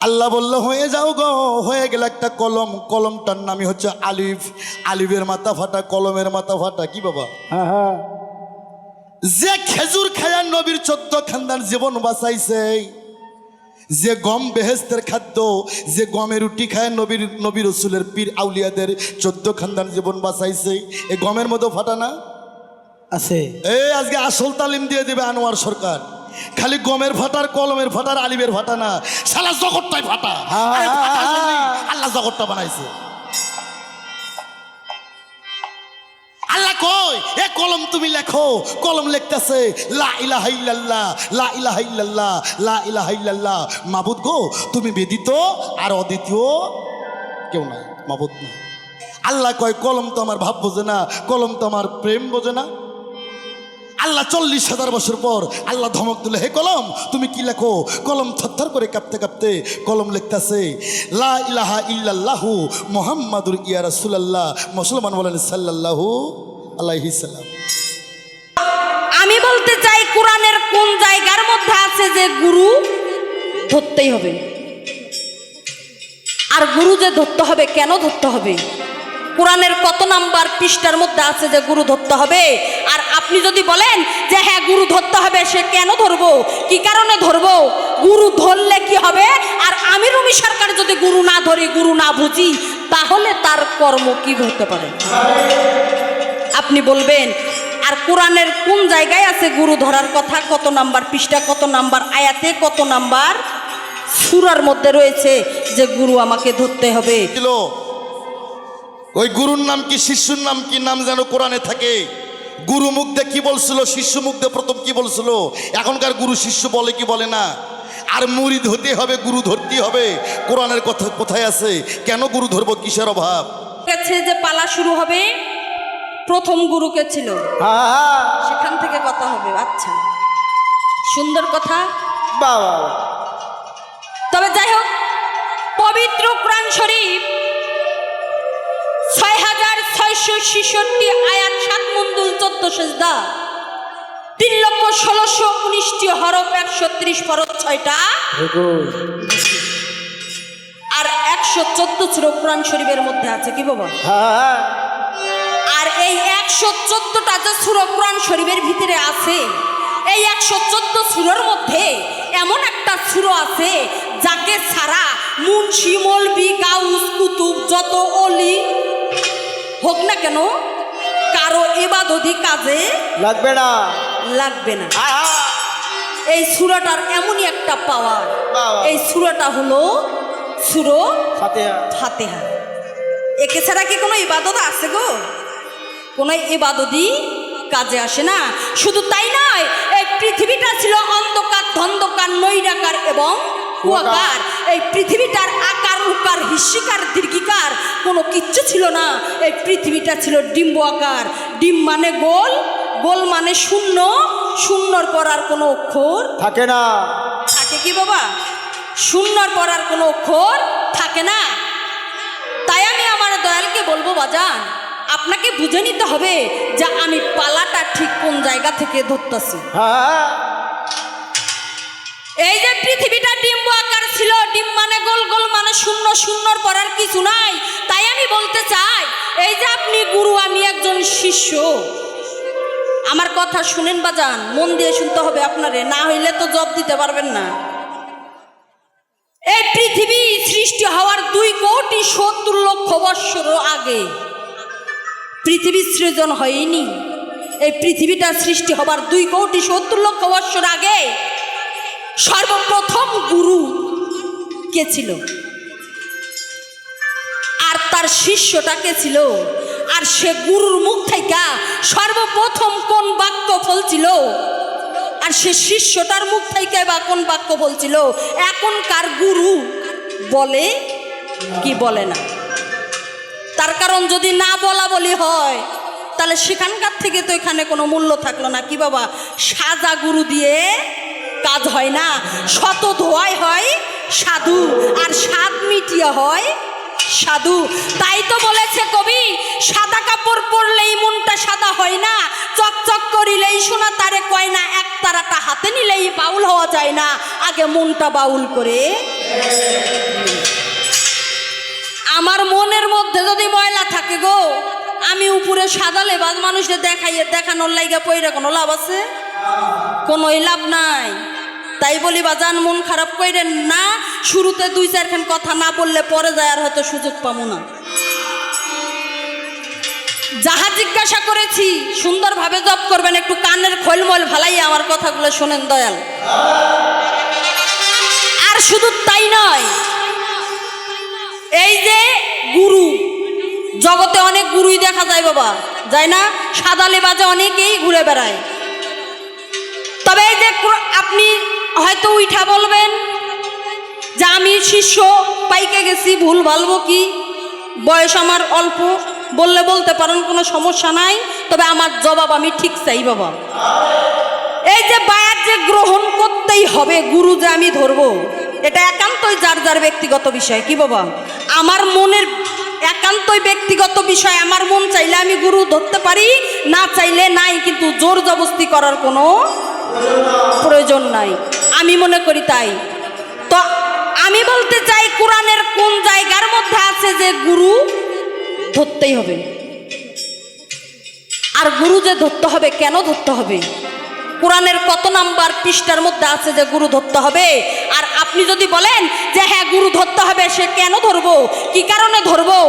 আল্লাহ বললো হয়ে যাও গো, হয়ে গেল একটা কলম, কলমটার নামই হচ্ছে আলিফ। আলিফের মাথা ফাটা, কলমের মাথা ফাটা। কি বাবা? হ্যাঁ হ্যাঁ। যে খেজুর খায়া নবীর 14 খানদান জীবন বাঁচাইছে, যে গম বেহেস্তের খাদ্য, যে গমের রুটি খায় নবী রসুলের পীর আউলিয়াদের 14 খানদান জীবন বাঁচাইছে, এই গমের মতো ফাটা না আছে। এই আজকে আসল তালিম দিয়ে দেবে আনোয়ার সরকার। খালি গমের ফাটার, কলমের ফাটার, আলিবের ফাটা না, সারা জগৎটাই ফাটা। আরে ফাটার জন্যই আল্লাহ জগৎটা বানাইছে। আল্লাহ কই এ কলম তুমি লেখো, কলম লিখতেছে লা ইলাহা ইল্লাল্লাহ, লা ইলাহা ইল্লাল্লাহ, লা ইলাহা ইল্লাল্লাহ। মাবুদ গো তুমি ব্যতীত আর অদ্বিতীয় কেউ নাই, মাবুদ না। আল্লাহ কয় কলম তো আমার ভাব বোঝে না, কলম তো আমার প্রেম বোঝে না। আল্লাহ 40,000 বছর পর আল্লাহ ধমক দিলে, হে কলম তুমি কি লেখো? কলম থরথর করে কাঁপতে কাঁপতে কলম লিখতেছে লা ইলাহা ইল্লাল্লাহু মুহাম্মাদুর ইয়া রাসূলুল্লাহ। মুসলমান বলেন সাল্লাল্লাহু আলাইহি সাল্লাম। আমি বলতে চাই কোরআনের কোন জায়গার মধ্যে আছে যে গুরু ধরতেই হবে? আর গুরু যে ধরতে হবে, কেন ধরতে হবে? কোরআনের কত নাম্বার পৃষ্ঠার মধ্যে আছে যে গুরু ধরতে হবে? আর আপনি যদি বলেন যে হ্যাঁ গুরু ধরতে হবে, সে কেন ধরবো, কি কারণে ধরবো, গুরু ধরলে কি হবে? আর আমি রুমি সরকার যদি গুরু না ধরি, গুরু না বুঝি, তাহলে তার কর্ম কি হতে পারে আপনি বলবেন। আর কোরআনের কোন জায়গায় আছে গুরু ধরার কথা? কত নাম্বার পৃষ্ঠা, কত নাম্বার আয়াতে, কত নাম্বার সূরার মধ্যে রয়েছে যে গুরু আমাকে ধরতে হবে? ওই গুরুর নাম কি, শিষ্যুর নাম কি, নাম যেন কোরআনে থাকে। গুরু মুখ দিয়ে কি বলছিল, শিষ্য মুখ দিয়ে প্রথম কি বলছিল। এখনকার গুরু শিষ্য বলে কি বলে না। আর মুরিদ হতে হবে, গুরু ধরতে হবে। কোরআনের কথা কোথায় আছে? কেন গুরু ধরবো, কিসের অভাব? যে পালা শুরু হবে, প্রথম গুরু কে ছিল সেখান থেকে কথা হবে। আচ্ছা, সুন্দর কথা বাবা। তবে যাই হোক, পবিত্র কোরআন শরীফ 6666 আয়াত, 7 মণ্ডল 14 সেজদা, 3,16,19টি হরফ, 130 ফরজ 6টা, আর 114 সূরা কোরআন শরীফের মধ্যে আছে। কি বাবা? আর এই 114টা যে সূরা কোরআন শরীফের ভিতরে আছে, এই 114 সূরার মধ্যে এমন একটা সূরা আছে যাকে ছাড়া মুন্সি, মৌলবি, গাউস, কুতুব, যত ওলি হোক না কেন, কারো ইবাদতি কাজে লাগবে না, লাগবে না। এই সূরাটার এমনই একটা পাওয়ার। এই সূরাটা হলো সূরা ফাতিহা। একে ছাড়া কি কোনো ইবাদত আছে গো? কোনো ইবাদতই কাজে আসে না। শুধু তাই নয়, এই পৃথিবীটা ছিল অন্ধকার, ধন্ধকার, নৈরাকার এবং কুয়াকার। এই পৃথিবীটার আকার, উকার, হিস্যিকার, দীর্ঘিকার কোনো কিচ্ছু ছিল না। এই পৃথিবীটা ছিল ডিম্ব আকার। ডিম মানে গোল, গোল মানে শূন্য, শূন্যর পর আর কোনো অক্ষর থাকে না। থাকে কি বাবা? শূন্যর পর আর কোনো অক্ষর থাকে না। তাই আমি আমার দয়ালকে বলবো, বাজান আপনাকে বুঝে নিতে হবে যে আমি পালাটা ঠিক কোন জায়গা থেকে ধরতেছি। এই যে পৃথিবীটা ডিম্ব আকার ছিল, ডিম মানে গোল, গোল মানে শূন্য, শূন্যর পর আর কিছু নাই। তাই আমি বলতে চাই, এই যে আপনি গুরু, আমি একজন শিষ্য। আমার কথা শুনেন বাজান, মন দিয়ে শুনতে হবে আপনারে, না হইলে তো জব দিতে পারবেন না। এই পৃথিবী সৃষ্টি হওয়ার 2,70,00,000 বৎসর আগে পৃথিবী সৃজন হয়নি। এই পৃথিবীটা সৃষ্টি হবার 2,70,00,000 বৎসর আগে সর্বপ্রথম গুরু কে ছিল? আর তার শিষ্যটা কে ছিল? আর সে গুরুর মুখ থেকে সর্বপ্রথম কোন বাক্য ফলছিল? আর সে শিষ্যটার মুখ থেকে বা কোন বাক্য বলছিল? এখনকার গুরু বলে কি বলে না। তার কারণ যদি না বলা বলি হয়, তাহলে সেখানকার থেকে তো এখানে কোনো মূল্য থাকলো না। কি বাবা? সাজা গুরু দিয়ে কাজ হয় না। শত ধোয়াই হয় সাধু, আর স্বাদ মিটিয়ে হয় সাধু। তাই তো বলেছে কবি, সাদা কাপড় পরলেই মনটা সাদা হয় না, চকচক করিলেই সোনা তারে কয় না, এক তারাটা হাতে নিলেই বাউল হওয়া যায় না, আগে মনটা বাউল করে আমি উপরে সাদা লেবাস মানুষকে দেখানোর লাইগা পইরা কোনো লাভ আছে? কোনোই লাভ নাই। তাই বলি বাজান, মন খারাপ কইরেন না। শুরুতে 2-4খান কথা না বললে পরে যায় আর হয়তো সুযোগ পাবো না। যাহা জিজ্ঞাসা করেছি সুন্দরভাবে জব করবেন, একটু কানের খোলমোল ভালাই আমার কথাগুলো শোনেন দয়াল। আর শুধু তাই নয়, এই যে গুরু, জগতে অনেক গুরুই দেখা যায় বাবা, যায় না? সাদা লেবাজে অনেকেই ঘুরে বেড়ায়। তবে এই যে আপনি হয়তো উঠা বলবেন যে আমি শিষ্য পাইকে গেছি, ভুল ভালবো কি, বয়স আমার অল্প, বললে বলতে পারেন, কোনো সমস্যা নাই। তবে আমার জবাব আমি ঠিক চাই বাবা। এই যে বায়াত যে গ্রহণ করতেই হবে, গুরু যে আমি ধরবো, এটা একান্তই যার যার ব্যক্তিগত বিষয়। কি বাবা? আমার মনের একান্তই ব্যক্তিগত বিষয়। আমার মন চাইলে আমি গুরু ধরতে পারি, না চাইলে নাই। কিন্তু জোর জবরদস্তি করার কোনো প্রয়োজন নাই, আমি মনে করি তাই। তো আমি বলতে চাই, কোরআনের কোন জায়গার মধ্যে আছে যে গুরু ধরতেই হবে? আর গুরু যে ধরতে হবে, কেন ধরতে হবে? কোরআনের কত নাম্বার পৃষ্ঠার মধ্যে আছে যে গুরু ধরতে হবে? আর আপনি যদি বলেন যে হ্যাঁ গুরু ধরতে হবে, সে কেন ধরবো, কি কারণে ধরবো,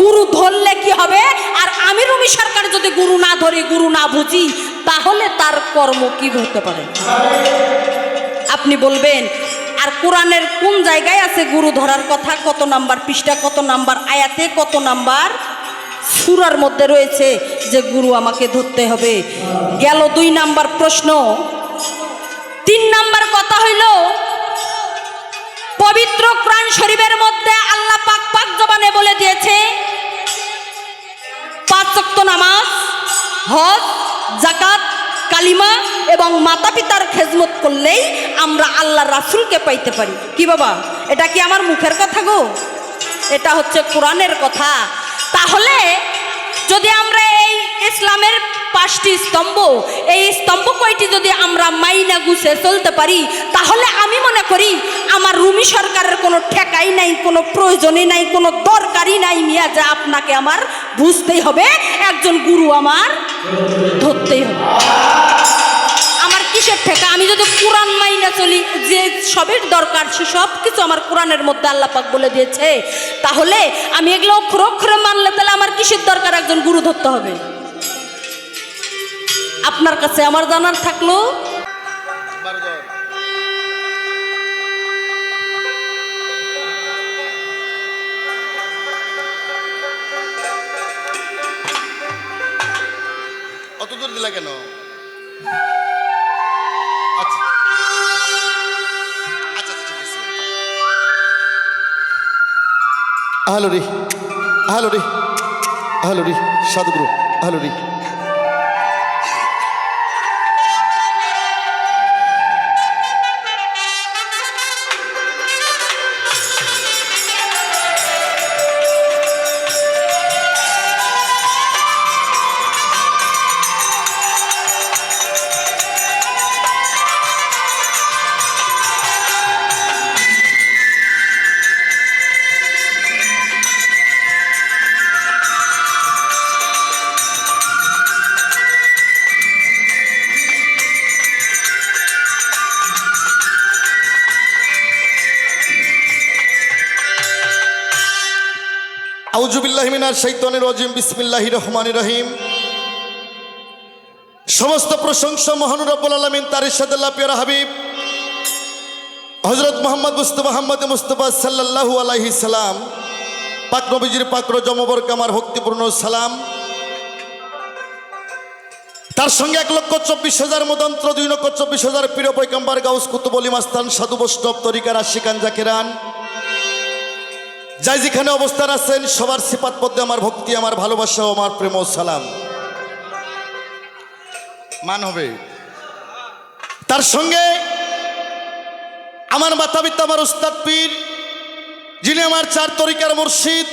গুরু ধরলে কি হবে? আর আমি রুমি সরকার যদি গুরু না ধরি, গুরু না বুঝি, তাহলে তার কর্ম কি হতে পারে আপনি বলবেন। আর কোরআনের কোন জায়গায় আছে গুরু ধরার কথা? কত নাম্বার পৃষ্ঠা, কত নাম্বার আয়াতে, কত নাম্বার সূরার মধ্যে রয়েছে যে গুরু আমাকে ধরতে হবে? গেল 2 নাম্বার প্রশ্ন। 3 নাম্বার কথা হইল, পবিত্র কোরআন শরীফের মধ্যে আল্লাহ পাক জবানে বলে দিয়েছে 5 ওয়াক্ত নামাজ, হজ, যাকাত, কালিমা এবং মাতা পিতার খেজমত করলেই আমরা আল্লাহর রাসূলকে পাইতে পারি। কি বাবা, এটা কি আমার মুখের কথা গো? এটা হচ্ছে কোরআনের কথা। তাহলে যদি আমরা এই ইসলামের 5টি স্তম্ভ, এই স্তম্ভ কয়টি যদি আমরা মাইনা গুছে চলতে পারি, তাহলে আমি মনে করি আমার রুমি সরকারের কোনো ঠেকাই নাই, কোনো প্রয়োজনই নাই, কোনো দরকারই নাই মিয়া, যে আপনাকে আমার বুঝতেই হবে, একজন গুরু আমার ধরতেই হবে। আমার কিসের ঠেকা? আমি যদি কোরআন মাইনা চলি, যে সবের দরকার সে সব কিছু আমার কোরআনের মধ্যে আল্লাহ পাক বলে দিয়েছে, তাহলে আমি এগুলো অক্ষরে অক্ষরে মানলে তাহলে আমার কিসের দরকার একজন গুরু ধরতে হবে? আপনার কাছে আমার জানার থাকলো। অত দূর দিলা কেন? আচ্ছা আচ্ছা ঠিক আছে। হ্যালো রে, হ্যালো রে, হ্যালো রে, সাধুগুরু, হ্যালো রে। আউযুবিল্লাহি মিনাশ শাইতানির রাজিম। বিসমিল্লাহির রহমানির রহিম। সমস্ত প্রশংসা মহান রব্বুল আলামিন, তার ইরশাদুল্লাহ প্রিয় হাবিব হযরত মুহাম্মদ মুস্তাফা সাল্লাল্লাহু আলাইহি সাল্লাম পাক নবীজির পাক রোজা মোবারক আমার ভক্তিপূর্ণ সালাম। তার সঙ্গে 1,24,000 মদন্ত্র, 2,24,000 প্রিয় পয়গম্বর গাউস কুতুব ওলি মাস্তান সাধু বৈষ্ণব তরিকার আশিকান জাকিরান, যাই যেখানে অবস্থান আছেন সবার সিফাত পদ্মে আমার ভক্তি, আমার ভালোবাসা ও আমার প্রেম ও সালাম মান হবে। তার সঙ্গে আমার মাতা পিতা, আমার উস্তাদ পীর, যিনি আমার 4 তরিকার মুর্শিদ,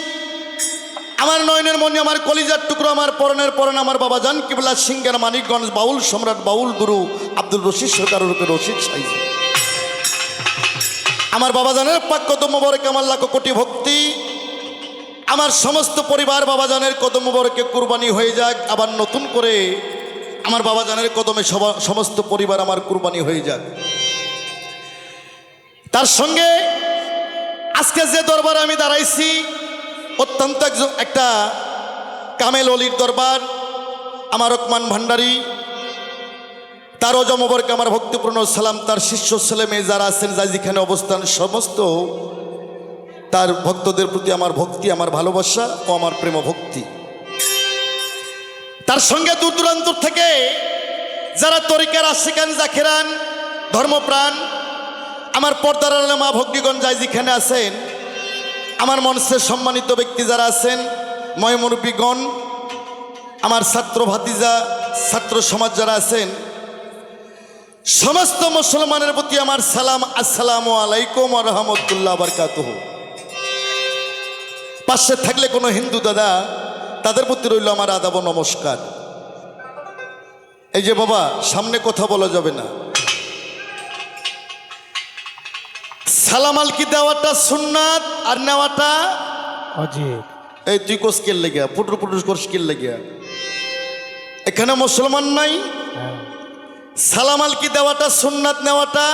আমার নয়নের মনি, আমার কলিজার টুকরো, আমার পরনের পরন, আমার বাবা জান কিবলা সিংহের মানিকগঞ্জ বাউল সম্রাট বাউল গুরু আব্দুল রশিদ সরকার রূপে রশিদ সাইজি, আমার বাবা জানের পাক কদম মোবারক আমার লাখ কোটি ভক্তি, আমার সমস্ত পরিবার বাবাজানের কদম মোবারকে কুরবানি হয়ে যাক, আবার নতুন করে আমার বাবাজানের কদমে সমস্ত পরিবার আমার কুরবানি হয়ে যাক। তার সঙ্গে আজকে যে দরবারে আমি দাঁড়াইছি অত্যন্ত একটা কামেল অলির দরবার, আমার রকমান ভান্ডারী, তার ওজা মোবারকে আমার ভক্তিপূর্ণ সালাম। তার শিষ্য ছেলে মেয়ে যারা আছেন, যা যেখানে অবস্থান, সমস্ত তার ভক্তদের প্রতি আমার ভক্তি, আমার ভালোবাসা ও আমার প্রেম ভক্তি। তার সঙ্গে দূর দূরান্ত থেকে যারা তরিকার আশিকান জাকেরান ধর্মপ্রাণ, আমার পর্দার আলে মা ভগ্নীগণ যাই যেখানে আছেন, আমার মঞ্চের সম্মানিত ব্যক্তি যারা আছেন, ময়মুরব্বীগণ, আমার ছাত্র ভাতিজা, ছাত্র সমাজ যারা আছেন, সমস্ত মুসলমানের প্রতি আমার সালাম। আসসালামু আলাইকুম ওয়া রাহমাতুল্লাহি ওয়া বারাকাতুহু। পাশে থাকলে কোনো হিন্দু দাদা, তাদের প্রতি রইল আমার আদাব ও নমস্কার। এই যে বাবা, সামনে কথা বলা যাবে না। সালাম আলকি দেওয়াটা সুন্নাত আর নেওয়াটা অজিব। এই তুই কোস কেল লেগিয়া পুটুর পুটুর কোর্স কেল লেগিয়া, এখানে মুসলমান নাই। সালাম আলকি দেওয়াটা সুন্নাত, নেওয়াটা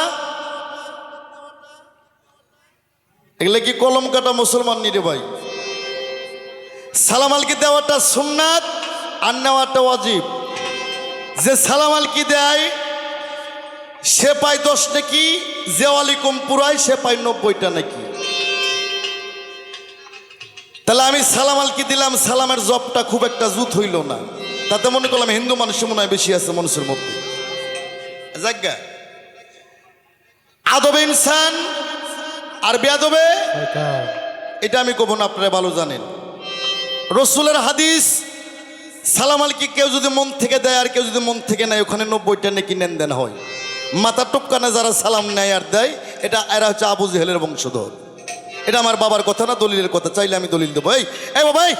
এগুলো কি কলম কাটা মুসলমান নি রে ভাই? সালাম আলকি দেওয়াটা সুন্নাত আর নেওয়াটা ওয়াজিব। যে সালাম আলকি দেয় সে পায় 10 নাকি, যে ওয়ালাইকুম পুরায় সে পায় 90টা নাকি। তাহলে আমি সালাম আলকি দিলাম, সালামের জবটা খুব একটা জুত হইল না, তাতে মনে করলাম হিন্দু মানুষের মনে হয় বেশি আছে মানুষের মধ্যে। জায়গা আদবে ইনসান আর বেয়াদবে, এটা আমি কব না, আপনারা ভালো জানেন। রসুলের হাদিস, সালাম আলকি কেউ যদি মন থেকে দেয় আর কেউ যদি মন থেকে নেয়, ওখানে 90টা নাকি লেনদেন হয়। মাথা টপকানে যারা সালাম নেয় আর দেয়, এটা এরা হচ্ছে আবু জেহেলের বংশধর। এটা আমার বাবার কথা না, দলিলের কথা। চাইলে আমি দলিল দেবো। এই বাবাই,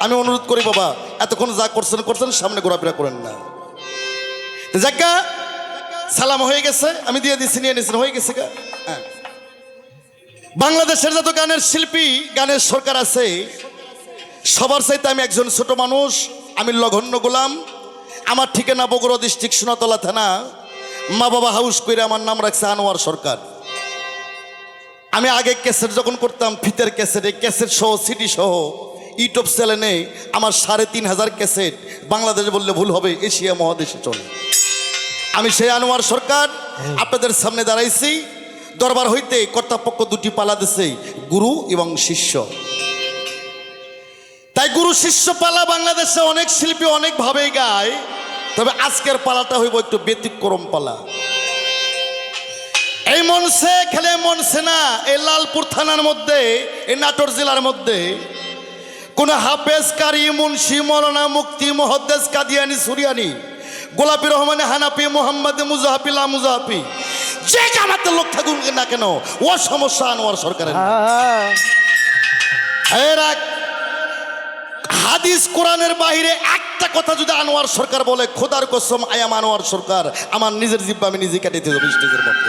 আমি অনুরোধ করি বাবা, এতক্ষণ যা করছেন সামনে ঘোরাফেরা করেন না। যাজ্ঞা সালাম হয়ে গেছে, আমি দিয়ে দিচ্ছি, নিয়ে নিয়েছেন, হয়ে গেছে গা। হ্যাঁ, বাংলাদেশের যত গানের শিল্পী, গানের সরকার আছে, সবার চাইতে আমি একজন ছোট মানুষ, আমি লঘন্য গোলাম। আমার ঠিকানা বগুড়া ডিস্ট্রিক্ট সোনাতলা থানা। মা বাবা হাউস করে আমার নাম রাখছে আনোয়ার সরকার। আমি আগে ক্যাসেট যখন করতাম, ফিতের ক্যাসেট, এই ক্যাসেট সহ সিডি সহ ইউটিউব চ্যানেলে আমার 3500 ক্যাসেট, বাংলাদেশ বললে ভুল হবে, এশিয়া মহাদেশে চলে। আমি সেই আনোয়ার সরকার আপনাদের সামনে দাঁড়াইছি। দরবার হইতে কর্তাপক্ষ দুটি পালা দিছে, গুরু এবং শিষ্য। তাই গুরু শিষ্য পালা বাংলাদেশে অনেক শিল্পী অনেকভাবে গায়, তবে আজকের পালাটা হইব একটু ব্যতিক্রম পালা। এই মনসে খেলে মনসে না, এই লালপুর থানার মধ্যে, এই নাটোর জেলার মধ্যে কোন হাফেজ, কারি, মুন্সি, মৌলানা, মুফতি, মুহাদ্দিস, কাদিয়ানি, সুরিয়ানি, গোলাপি রহমান, হানাফি, মোহাম্মদ, মুজাহাফি, লা মুজাহাফি, যে জামাতের লোক থাকুন না কেন, ও সমস্যা আনোয়ার সরকারের। হাদিস কোরআনের বাহিরে একটা কথা যদি আনোয়ার সরকার বলে, খোদার কসম, আয়াম আনোয়ার সরকার, আমার নিজের জিব্বা আমি নিজে কেটে দেবো স্টেজের মধ্যে।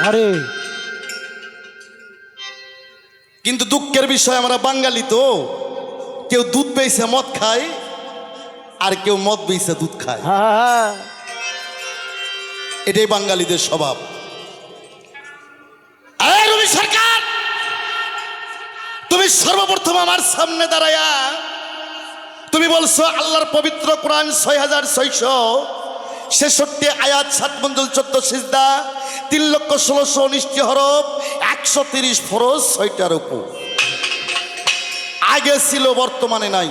কিন্তু দুঃখের বিষয়, আমরা বাঙালি তো, কেউ দুধ পেয়েছে মদ খায়, আর কেউ মদ পেয়েছে দুধ খায়। এটাই বাঙালিদের স্বভাব। রবি সরকার, তুমি সর্বপ্রথম আমার সামনে দাঁড়ায়া তুমি বলছো আল্লাহর পবিত্র কোরআন 6666 আয়াত, 7 মঞ্জুল, 14 সিজদা, 3,16,19 হরফ, 130 ফরজ, 6টা রুকু। আগে ছিল, বর্তমানে নাই।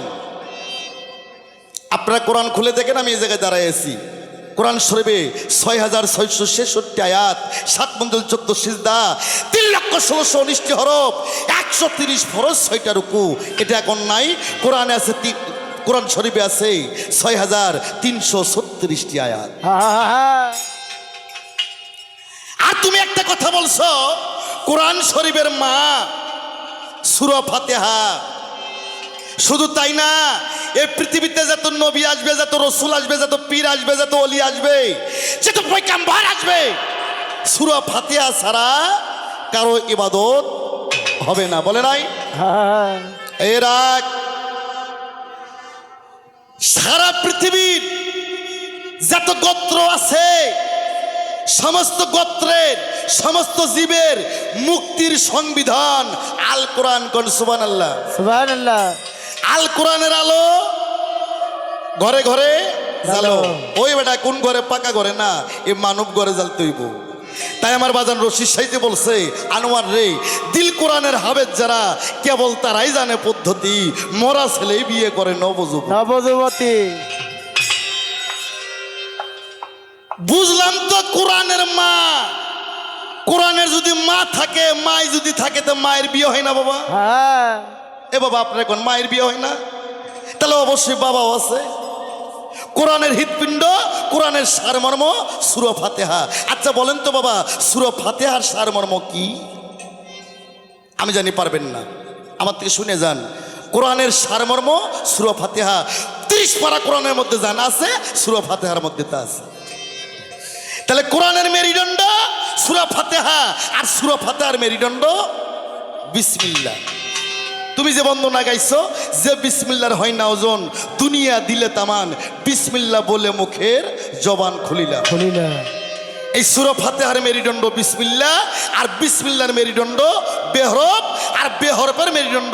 আপনারা কোরআন খুলে দেখেন, আমি এই জায়গায় দাঁড়ায় আছি। কোরআন শরীফে 6666 আয়াত, 7 মঞ্জুল, 14 সিজদা, 3,16,19 হরফ, 130 ফরজ, 6টা রুকু। এটা এখন নাই। কোরআনে আছে, কোরআন শরীফে আছে 6336 আয়াত। আর তুমি একটা কথা বলছো, কোরআন শরীফের মা সূরা ফাতিহা। শুধু তাই না, এই পৃথিবীতে যত নবী আসবে, যত রসুল আসবে, যত পীর আসবে, যত ওলি আসবে, যত পয়গম্বর আসবে, সূরা ফাতিহা ছাড়া কারো ইবাদত হবে না। বলে নাই? এরা সারা পৃথিবীর যত গোত্র আছে সমস্ত গোত্রের সমস্ত জীবের মুক্তির সংবিধান আল কোরআন। কোন সুবহানাল্লাহ। সুবহানাল্লাহ। আল কোরআনের আলো ঘরে ঘরে জ্বালো। ওই বেটা কোন ঘরে? পাকা ঘরে না, এ মানব ঘরে জ্বালতে হইব। তাই আমার বাজান রশিদ সাইতে বলছে, আনোয়ার রে, দিল কোরআনের হাবেদ যারা কেবল তারাই জানে পদ্ধতি, মরা ছেলেই বিয়ে করে নবযুবতী। বুঝলাম তো কোরআনের মা, কোরআনের যদি মা থাকে, মাই যদি থাকে, তো মায়ের বিয়ে হয় না বাবা? হ্যাঁ। এ বাবা, আপনার এখন মায়ের বিয়ে হয় না? তাহলে অবশ্যই বাবাও আছে। কোরআনের হৃৎপিণ্ড, কোরআনের সারমর্ম সূরা ফাতিহা। আচ্ছা বলেন তো বাবা, সূরা ফাতিহার সারমর্ম কি? আমি জানি পারবেন না, আমার থেকে শুনে যান। কোরআনের সারমর্ম সূরা ফাতিহা। 30 পারা কোরআনের মধ্যে জানা আছে, সূরা ফাতিহার মধ্যে তা আছে। তাহলে কোরআনের মেরুদণ্ড সূরা ফাতিহা, আর সূরা ফাতিহার মেরুদণ্ড বিসমিল্লাহ। তুমি যে বন্দনা গাইছো, যে বিসমিল্লার হয় না ওজন, দুনিয়া দিলে তামান, বিসমিল্লাহ বলে মুখের জবান খুলিলা। এই সূরা ফাতিহার মেরুদণ্ড বিসমিল্লাহ, আর বিসমিল্লাহর মেরুদণ্ড বেহরফ, আর বেহরফের মেরুদণ্ড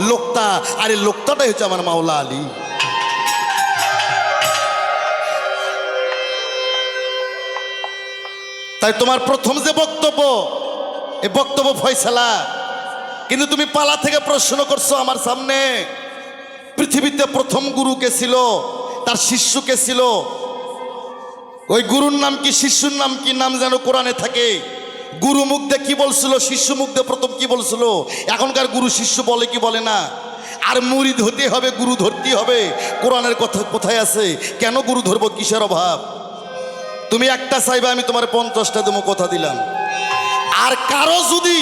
লোক্তা, আর এই লোক্তাটাই হচ্ছে আমার মাওলা আলী। তাই তোমার প্রথম যে বক্তব্য, এই বক্তব্য ফয়সালা, কিন্তু তুমি পালা থেকে প্রশ্ন করছো আমার সামনে। পৃথিবীতে প্রথম গুরু কে ছিল, তার শিষ্য কে ছিল, ওই গুরুর নাম কি, শিষ্যুর নাম কি, নাম যেন কোরআনে থাকে। গুরু মুখ দিয়ে কি বলছিল, শিষ্য মুখ দিয়ে প্রথম কি বলছিল। এখনকার গুরু শিষ্য বলে কি বলে না। আর মুরিদ হতে হবে, গুরু ধরতে হবে। কোরআনের কথা কোথায় আছে? কেন গুরু ধরবো, কিসের অভাব? তুমি একটা চাইবে, আমি তোমার 50টা দেবো, কথা দিলাম। আর কারো যদি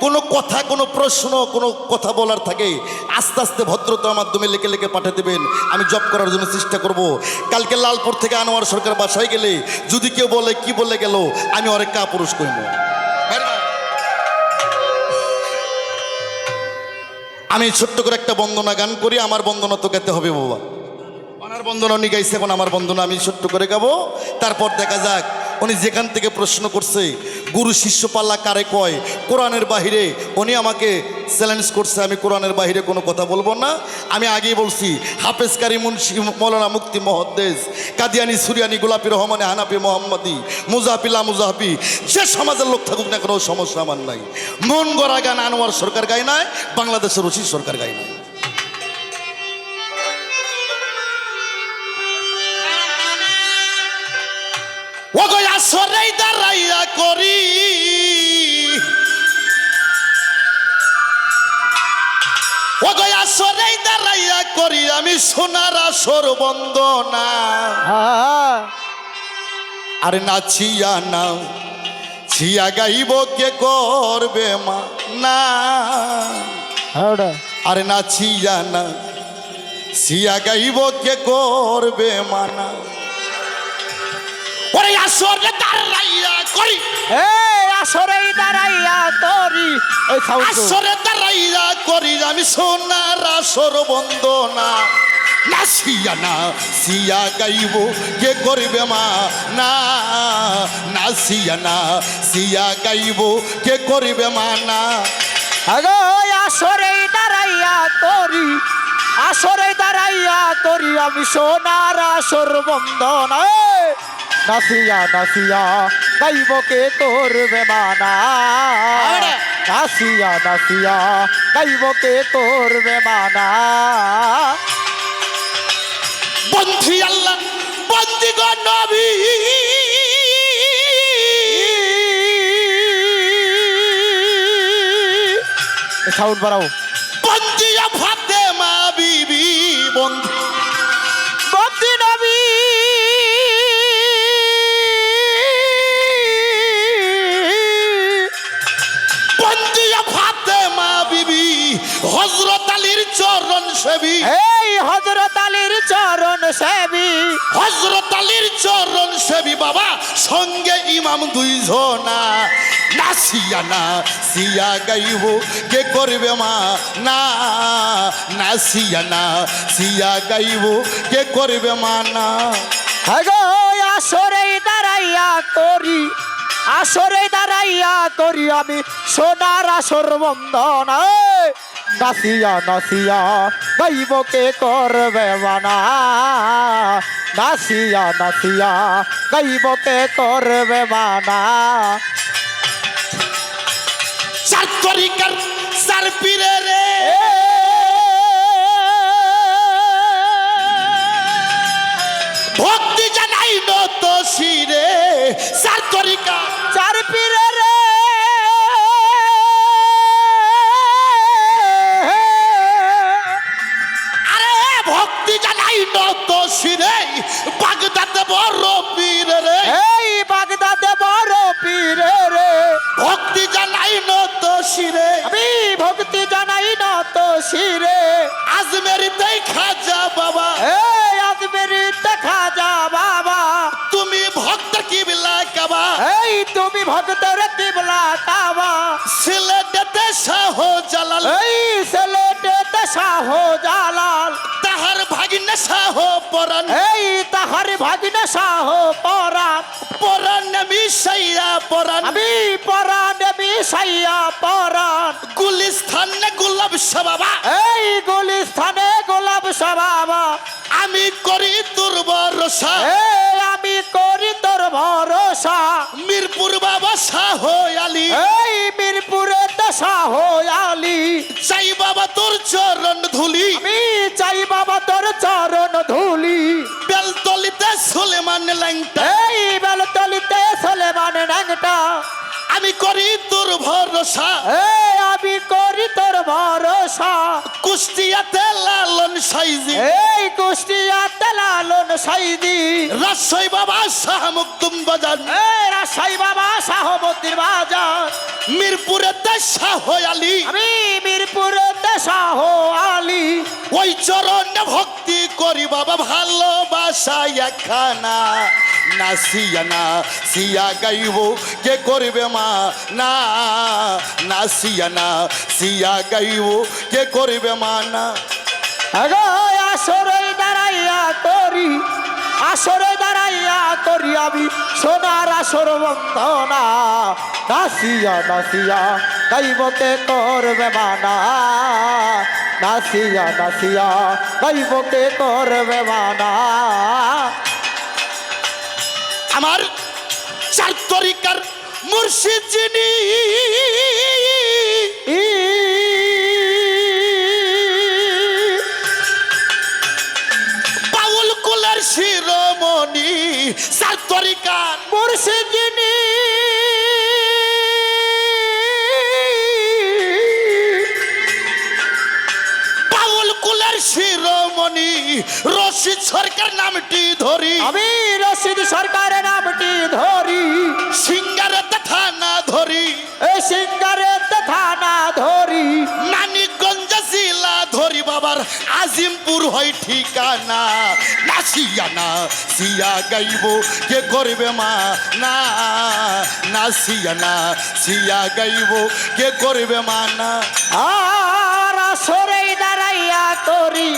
কোনো কথা, কোনো প্রশ্ন, কোনো কথা বলার থাকে, আস্তে আস্তে ভদ্রতার মাধ্যমে লিখে লিখে পাঠিয়ে দেবেন, আমি জব করার জন্য চেষ্টা করব। কালকে লালপুর থেকে আনোয়ার সরকার বাসায় গেলে যদি কেউ বলে কি বলে গেল, আমি অনেক কাপুরুষ করব। আমি ছোট্ট করে একটা বন্দনা গান করি, আমার বন্দনা তো গাইতে হবে বাবা। ওনার বন্দনা উনি গাইছে, এখন আমার বন্দনা আমি ছোট্ট করে গাবো, তারপর দেখা যাক। উনি যেখান থেকে প্রশ্ন করছে গুরু শিষ্য পাল্লা কারে কয়, কোরআনের বাহিরে উনি আমাকে চ্যালেঞ্জ করছে, আমি কোরআনের বাহিরে কোনো কথা বলবো না। আমি আগেই বলছি, হাফেজ কারি মুন্সি মৌলানা মুক্তি মহদ্দেস কাদিয়ানি সুরিয়ানি গোলাপি রহমানে হানাফি মোহাম্মদি মুজাফিলা মুজাহাবি, যে সমাজের লোক থাকুক না কোনো সমস্যা আমার নাই। মন গড়া গান আনোয়ার সরকার গায় নাই, বাংলাদেশের রশিদ সরকার গায় নাই। ওগো আসরেই দাঁড়াইয়া করি, ওগো আসরেই দাঁড়াইয়া করি আমি সোনার আসর বন্দনা। আরে নাচিয়া না ছিয়া গাইব কে করবে মা না। আরে নাচিয়া না ছিয়া গাইব কে করবে মানা। ওরে আসরে দাঁড়াইয়া করি, আসরে দাঁড়াইয়া তোরি, আসরে দাঁড়াইয়া করি আমি সোনার আসর বন্দনা। নাচিয়া না সিয়া গাইব কে করবে মা না। নাচিয়া না সিয়া গাইব কে করবে মা না। আগো আসরে দাঁড়াইয়া তোরি, আসরে দাঁড়াইয়া তোরি আমি সোনার আসর বন্দনা। নাসিয়া নাসিয়া গাইব কে করবে মানা। নাসিয়া নাসিয়া গাইব কে করবে মানা। বন্ধু আল্লাহ বন্দি গো নবী, সাউন্ড বাড়াও। বন্দি ফাতেমা বিবি, বন্ধু বন্দি নবী, বন্দি ফাতেমা বিবি হযরত আলীর চরণ সেবী। এই হযরত আলীর চরণ সেবী, হযরত আলীর চরণ সেবী বাবা, সঙ্গে ইমাম দুইজনা। নাসিয়া না সিয়া গাইব কে করবে মা না নাসিয়া না সিয়া গাইব কে করবে মা না হাগো আসরে দাঁড়াইয়া করি আসরে দাঁড়াইয়া করি আমি সোনার আসর বন্দনা নাসিয়া নাসিয়া গাইব কে করবে মানা নাসিয়া নাসিয়া গাইব কে করবে মানা চার তরিকার চার পীরে রে ভক্তি জানাই নত শিরে চার তরিকা চার পীরে রে আরে ভক্তি জানাই নত শিরে বাগদাদ বড় পীর রে এই বাগদাদে বড় পীরে রে ভক্তি জানাই নত শিরে আমি ভক্তি জানাই না তো শিরে আজমেরিতে খাজা বাবা এই আজমেরিতে খাজা বাবা তুমি ভক্ত কিবলা কাবা এই তুমি ভক্তের কিবলা কাবা সিলেটেতে শাহ জালাল এই সিলেটেতে শাহ জালাল তাহার ভাগিনা শাহ পরাণ এই তাহার ভাগিনা শাহ পরাণ পরাণ মিশাইয়া পরাণ আমি পরাণ মিশাইয়া পরাণ গুলিস্থান গোলাপ বাবা এই গুলিস্থানে গোলাপ বাবা আমি করি তোর ভরসা এই আমি করি তোর ভরসা মিরপুর বাবা শাহ আলী এই মিরপুরে তো শাহ আলী চাই বাবা তোর চরণ ধুলি আমি চাই বাবা তোর চরণ ধুলি বেলতলিতে সুলেমান ল্যাংটা এই বেলতলিতে সলেমান ন্যাংটা আমি করি তোর ভরসা এই আমি করি তোর ভরসা কুষ্টিয়াতে লালন সাইজি এই কুষ্টিয়াতে লালন সাইদি রাজশাহী বাবা শাহ মুকদুম বাজার এই রাজশাহী বাবা শাহবুদ্দির বাজার মিরপুরেতে শাহ আলী আমি মিরপুরেতে শাহ আলী ওই চরণে ভক্তি করি বাবা ভালোবাসা একখানা নাসিয়া না সিয়া গাইব কে করবে মা না নাসিয়া না সিয়া গাইব কে করবে মা না আগো আসরে দাঁড়াইয়া করি আসরে দাঁড়াইয়া করি আমি সোনার আসর বন্দনা নাসিয়া নাসিয়া গাইবকে করবে মানা নাসিয়া নাসিয়া গাইবকে করবে মানা আমার চার তরিকার মুর্শিদ যিনি বাউল কুলের শিরোমণি চার তরিকার মুর্শিদিনী বাউল কুলের শিরোমণি রশিদ সরকার নামটি ধরি আমি রশিদ সরকারের নামটি ধরি সিঙ্গারেতে থানা ধরি এই সিঙ্গারের থানা ধরি মানিকগঞ্জ জেলা ধরি বাবার আজিমপুর হয় ঠিকানা নাসিয়া না সিয়া গাইব কে করবে মা না নাসিয়া না সিয়া গাইব কে করবে মা না আর আসরে দাঁড়াইয়া করি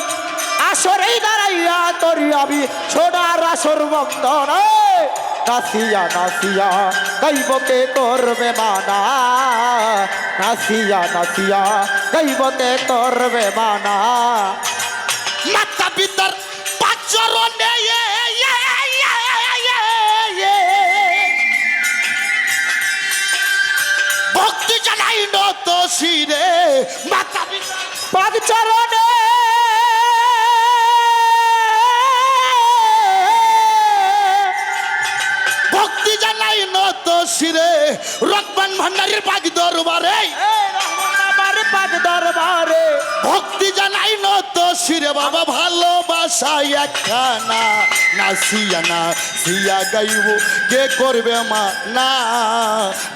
আসরে দাঁড়াইয়া করি আমি সোনার আসর বন্দন নাসিয়া নাসিয়া গাইবকে করবে মানা নাসিয়া নাসিয়া গাইবকে করবে মানা মাতা পিতার পাচরণে ভক্তি জানাই নত শিরে মাতা পিতার পাদ চরণে ভক্তি জানাই নত শিরে রকমান ভান্ডারের বাগ দরবারে আমার পাদ দরবারে ভক্তি জানাই নত শিরে বাবা ভালোবাসা একখানা নাসিয়া না সিয়া গাইব কে করবে মা না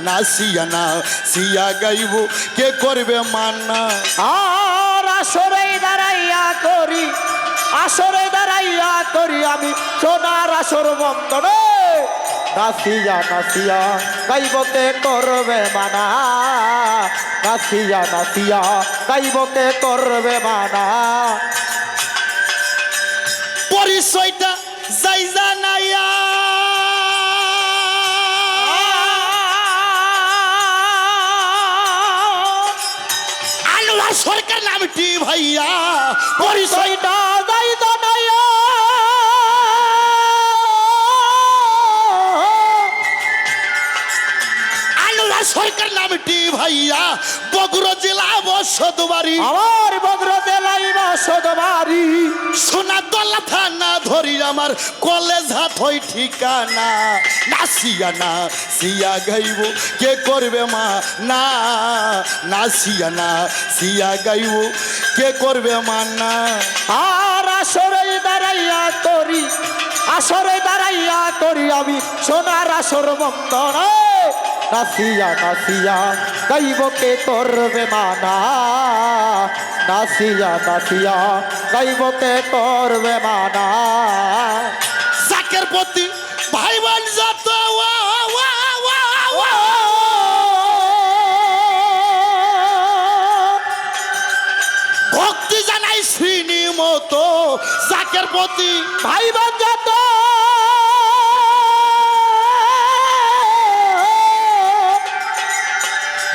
নাসিয়া না সিয়া গাইব কে করবে মা না আর আসরে দাঁড়াইয়া করি আসরে দাঁড়াইয়া করি আমি সোনার আসর বন্দনে নাসিয়া নাসিয়া গাইবকে করবে মানা নাসিয়া নাসিয়া গাইবকে করবে মানা পরিচয়টা যাই জানাইয়া আনোয়ার সরকার নামটি ভাইয়া পরিচয়টা যাই জানাইয়া আনোয়ার সরকার নামটি ভাইয়া বগুড়া জেলা বসতবাড়ি আমার বগুড়া জেলায় বসতবাড়ি সোনাতলা থানা ধরি আমার কলেজ হাট হই ঠিকানা নাসিয়া না সিয়া গাইব কে করবে মা না নাসিয়া না সিয়া গাইব কে করবে মা না আর আসরে দাঁড়াইয়া করি আসরে দাঁড়াইয়া করি আমি সোনার আসর বন্দনা নাসিয়া নাসিয়া গাইবকে করবে মানা নাসিয়া নাসিয়া গাইবকে করবে মানা সাকের প্রতি ভাই বোন যত ওয়া, ওয়া, ওয়া, ওয়া। ভক্তি জানাই শ্রীনি মতো সাকের প্রতি ভাই বোন যত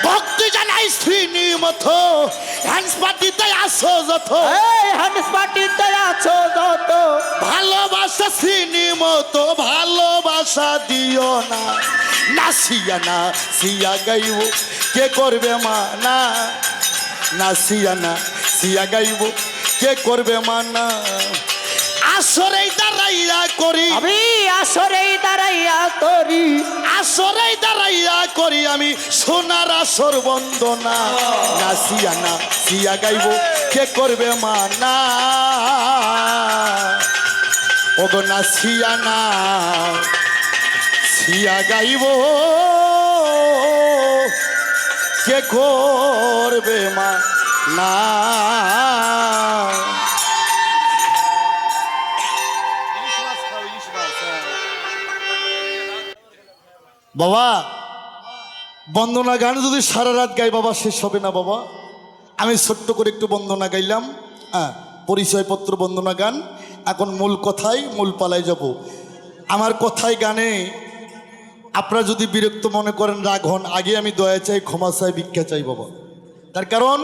ভক্তি জানাই শ্রীনি মতো হ্যান্স পার্টিতে আসো যত এই হানিস পার্টিতে আছো যত ভালোবাসা শ্রীনি মতো ভালোবাসা দিও না নাসিয়া না সিয়া গাইব কে করবে মা না নাসিয়া না সিয়া গাইব কে করবে মা না আসরেই দাঁড়াইয়া করি আমি আসরেই দাঁড়াইয়া করি আসরেই দাঁড়াইয়া করি আমি সোনার আসর বন্দনা নাসিয়া না সিয়া গাইব কে করবে মা না ওগো নাসিয়া না সিয়া গাইব কে করবে মা না বাবা বন্দনা গান যদি সারা রাত গাই বাবা শেষ হবে না বাবা আমি ছোট্ট করে একটু বন্দনা গাইলাম হ্যাঁ পরিচয়পত্র বন্দনা গান এখন মূল কথায় মূল পালায় যাব আমার কথায় গানে আপনারা যদি বিরক্ত মনে করেন রাগ হন আগে আমি দয়া চাই ক্ষমা চাই ভিক্ষা চাই বাবা তার কারণ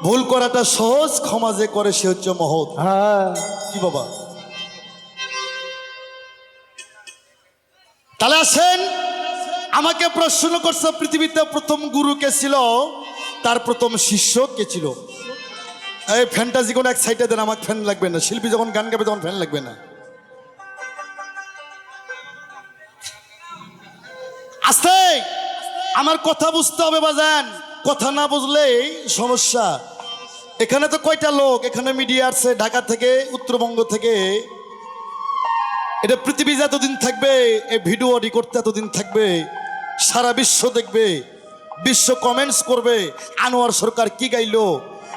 ভুল করাটা সহজ ক্ষমা যে করে সে হচ্ছে মহৎ হ্যাঁ কি বাবা তাহলে আসেন আমাকে প্রশ্ন করছে পৃথিবীতে প্রথম গুরু কে ছিল তার প্রথম শিষ্য কে ছিল এই ফ্যান্টাজি কোন এক সাইডে দেন আমাকে ফ্যান লাগবে না শিল্পী যখন গান গাবে তখন ফ্যান লাগবে না আস্তে আমার কথা বুঝতে হবে বাজান কথা না বুঝলেই সমস্যা এখানে তো কয়টা লোক এখানে মিডিয়া আসছে ঢাকা থেকে উত্তরবঙ্গ থেকে এটা পৃথিবী যতদিন থাকবে এই ভিডিও করতে এতদিন থাকবে সারা বিশ্ব দেখবে বিশ্ব কমেন্টস করবে আনোয়ার সরকার কি গাইলো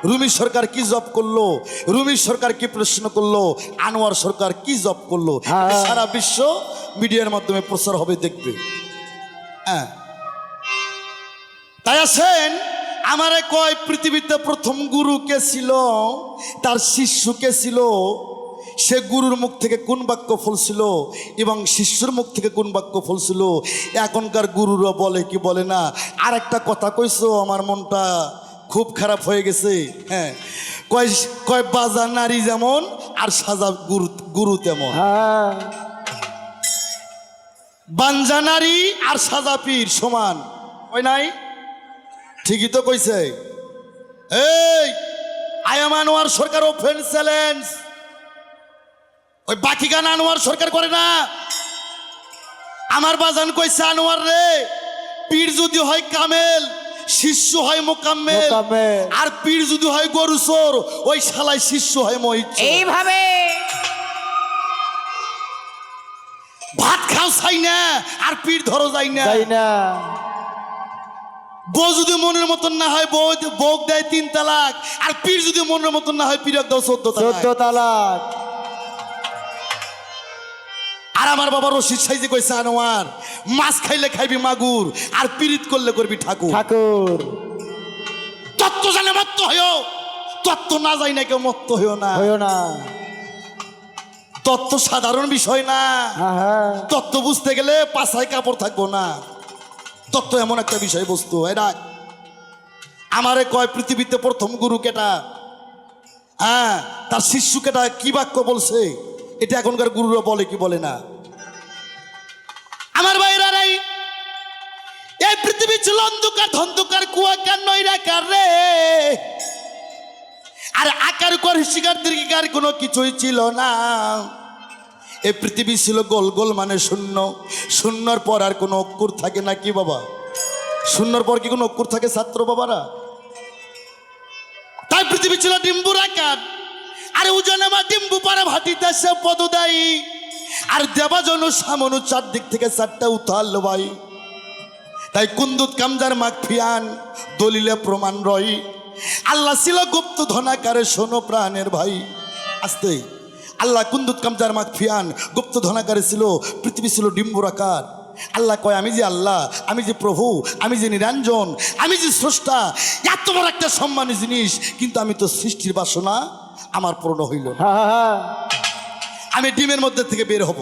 রুমি সরকার কি জব করলো রুমি সরকার কি প্রশ্ন করলো আনোয়ার সরকার কি জব করলো এটা সারা বিশ্ব মিডিয়ার মাধ্যমে প্রচার হবে দেখবে হ্যাঁ তাই আছেন আমারে কয় পৃথিবীতে প্রথম গুরু কে ছিল তার শিষ্য কে ছিল সে গুরুর মুখ থেকে কোন বাক্য ফলছিল এবং শিষ্যর মুখ থেকে কোন বাক্য ফলছিল এখনকার গুরুরা বলে কি বলে না আর একটা কথা কইছো আমার মনটা খুব খারাপ হয়ে গেছে হ্যাঁ কয় কয় বাজা নারী যেমন আর সাজা গুরু গুরু তেমন হ্যাঁ বাঞ্জা নারী আর সাজা পীর সমান ওই নাই ঠিকই তো কইছে এই I am Anwar Sarkar open challenge ওই বাকি গান আনোয়ার সরকার করে না আমার বাজান কইছে আনোয়ার রে পীর যদি হয় কামেল শিষ্য হয় মোকাম্মেল মোকাম্মেল। আর পীর যদি হয় গরু চোর ওই শালাই শিষ্য হয় মহিত এইভাবে ভাত খাও চাই না আর পীর ধরো যাই না তাই না বউ যদি মনের মতন না হয় বউ বউ দেয় 3 তালাক আর পীর যদি মনের মতন না হয় পীর দাও 14 তালাক 14 তালাক আর আমার বাবা রশিদ সাইজে কইছে আনোয়ার, মাছ খাইলে খাইবি মাগুর, আর পীড়িত করলে করবি ঠাকুর। ঠাকুর তত্ত্ব জানে মত্ত হইও, তত্ত্ব না যাই না কেউ মত্ত হইও না। হইও না। তত্ত্ব সাধারণ বিষয় না। হ্যাঁ তত্ত্ব বুঝতে গেলে পাছায় কাপড় থাকবো না। তত্ত্ব এমন একটা বিষয় বস্তু। এরা আমারে কয় পৃথিবীতে প্রথম গুরু কেটা, হ্যাঁ তার শিষ্য কেটা, কি বাক্য বলছে এটা এখনকার গুরুরা বলে কি বলে না। আমার ভাইরা রে, এই পৃথিবী ছিল অন্ধকার ধন্ধকার কুয়াকার নৈরাকার রে, আর আকার কর হিসিকার দীর্ঘিকার কোনো কিছুই ছিল না। এই পৃথিবী ছিল গোল গোল মানে শূন্য, শূন্যর পর আর কোনো অক্ষর থাকে না কি বাবা? শূন্যর পর কি কোনো অক্ষর থাকে ছাত্র বাবারা? তাই পৃথিবী ছিল ডিম্বুর আকার, আর উজন আমার ডিম্বু পারে ভাটিতেছে পদদায়ী, আর দেবাজন সামনু চারদিক থেকে চারটা উথাল ভাই। তাই কুন্দুত কামজার মাগফিয়ান দলিলে প্রমাণ রই, আল্লাহ ছিল গুপ্ত ধনাকারে শোনো প্রাণের ভাই। আস্তে আল্লাহ কুন্দুত কামজার মাগফিয়ান গুপ্ত ধনাকারে ছিল, পৃথিবী ছিল ডিম্বুর আকার। আল্লাহ কয় আমি যে আল্লাহ, আমি যে প্রভু, আমি যে নিরঞ্জন, আমি যে স্রষ্টা, এত বড় একটা সম্মানী জিনিস, কিন্তু আমি তো সৃষ্টির বাসনা আমার পূর্ণ হইল না। হ্যাঁ আমি ডিমের মধ্যে থেকে বের হব,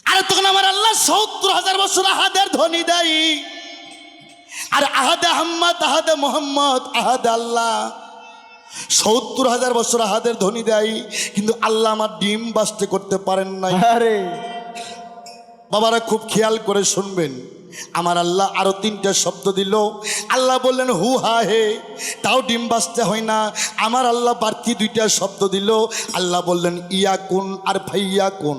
আর তখন আমার আল্লাহ ৭০,০০০ বছর আহাদের ধ্বনি দেয়, আর আহাদে আহম্মদ আহাদে মোহাম্মদ আহাদে আল্লাহ, ৭০,০০০ বছর আহাদের ধ্বনি দেয়, কিন্তু আল্লাহ আমার ডিম বাস্তে করতে পারেন নাই। আরে বাবারা খুব খেয়াল করে শুনবেন, আমার আল্লাহ আরো ৩টা শব্দ দিল। আল্লাহ বললেন হু হা হে, তাও ডিম বাঁচতে হয় না। আমার আল্লাহ বাড়তি 2টা শব্দ দিল। আল্লাহ বললেন ইয়া কুন আর ফাইয়া কুন।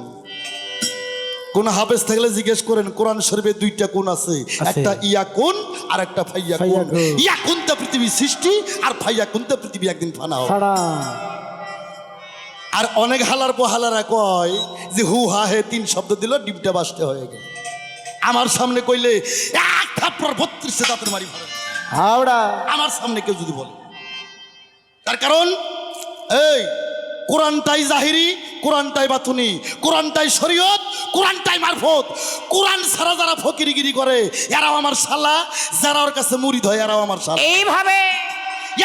কোন হাফেজ থাকলে জিজ্ঞেস করেন, কোরআন শরীফে 2টা কুন আছে, একটা ইয়া কুন আর একটা ফাইয়া কুন। ইয়া কুনতে পৃথিবী সৃষ্টি, আর ফাইয়া কুনতে পৃথিবী একদিন ফানা হবে। আর অনেক হালার পোহালারা কয় যে হু হা হে 3 শব্দ দিল, ডিমটা বাঁচতে হয়ে গেল। আমার সামনে কইলে এক থাপ্পড় 32 দাঁতের মারি ভরে হাওড়া। আমার সামনে কেউ যদি বলে, তার কারণ এই কোরআনটাই জাহিরি, কোরআনটাই বাতুনি, কোরআনটাই শরীয়ত, কোরআনটাই মারফত। কোরআন ছাড়া যারা ফকিরিগিরি করে এরাও আমার শালা, যারা ওর কাছে মুরিদ হয় এরাও আমার শালা। এইভাবে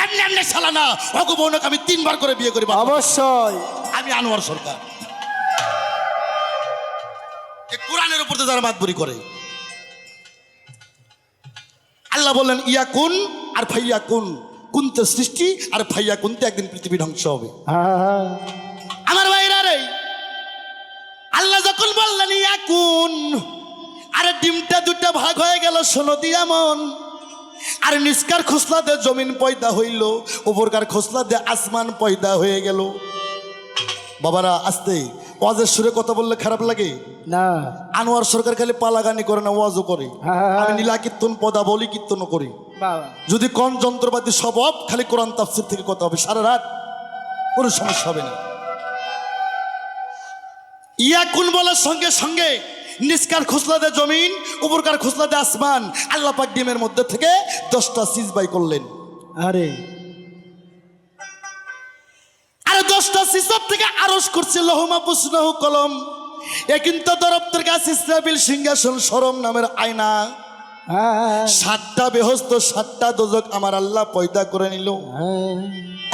এমনি এমনি শালা না, অগবনক আমি 3 বার করে বিয়ে করি। অবশ্যই আমি আনোয়ার সরকার। এই কোরআনের উপর যারা মাতবরি করে, আল্লাহ বললেন ইয়া কুন আর ফাইয়া কুন। কুনতে সৃষ্টি, আর ফাইয়া কুনতে একদিন পৃথিবী ধ্বংস হবে। আমার ভাইরা রে, আল্লাহ যখন বললেন ইয়া কুন, আরে ডিমটা 2টা ভাগ হয়ে গেল, শোনো দিয়া মন। আর নিষ্কার খোসলা দিয়ে জমিন পয়দা হইল, উপরকার খোসলা দিয়ে আসমান পয়দা হয়ে গেল। বাবারা আস্তে, ওয়াজের সুরে কথা বললে খারাপ লাগে না। আনোয়ার সরকার খালি পালাগানি করে না, ওয়াজও করে। হ্যাঁ। আমি নীলা কীর্তন পদা বলি, কীর্তনও করি। যদি কোন যন্ত্রপাতি সব খালি কোরআন তাফসীর থেকে কথা হবে সারা রাত, কোনো সমস্যা হবে না। ইয়া কুন বলার সঙ্গে সঙ্গে নিষ্কার খোসলা দে জমিন, উপরকার খোসলা দে আসমান। আল্লাহ পাক ডিমের মধ্যে থেকে 10টা সিজবাই করলেন। আরে 10টা সিসব থেকে আরশ করছে লৌহ মাহফুজ লৌহ কলম। এ কিন্তু দরপ্তের গাছ ইসরাফিল সিংহাসন শরম নামের আয়না। 7টা বেহস্ত 7টা দোজক আমার আল্লাহ পয়দা করে নিল।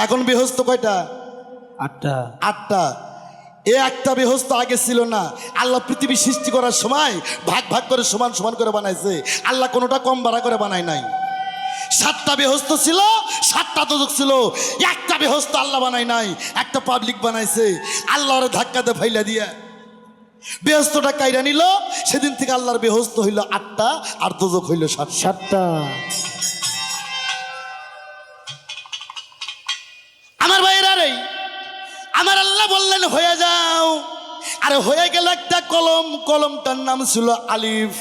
এখন বেহস্ত কয়টা? 8টা। এ একটা বেহস্ত আগে ছিল না। আল্লাহ পৃথিবী সৃষ্টি করার সময় ভাগ ভাগ করে সমান সমান করে বানাইছে। আল্লাহ কোনোটা কম বাড়া করে বানায় নাই। 7টা বেহস্ত ছিল, 7টা দোজক ছিল। একটা বেহস্ত আল্লাহ বানায় নাই, একটা পাবলিক বানাইছে। আল্লাহর ধাক্কা দিয়ে ফাইলা দিয়া বেহস্তটা কাইরা নিল। সেদিন থেকে আল্লাহর বেহস্ত হইল 8টা, আর দোজক হইল 7টা। আমার ভাইরা রে, আমার আল্লাহ বললেন হয়ে যাও। আরে হয়ে গেল একটা কলম, কলমটার নাম ছিল আলিফ।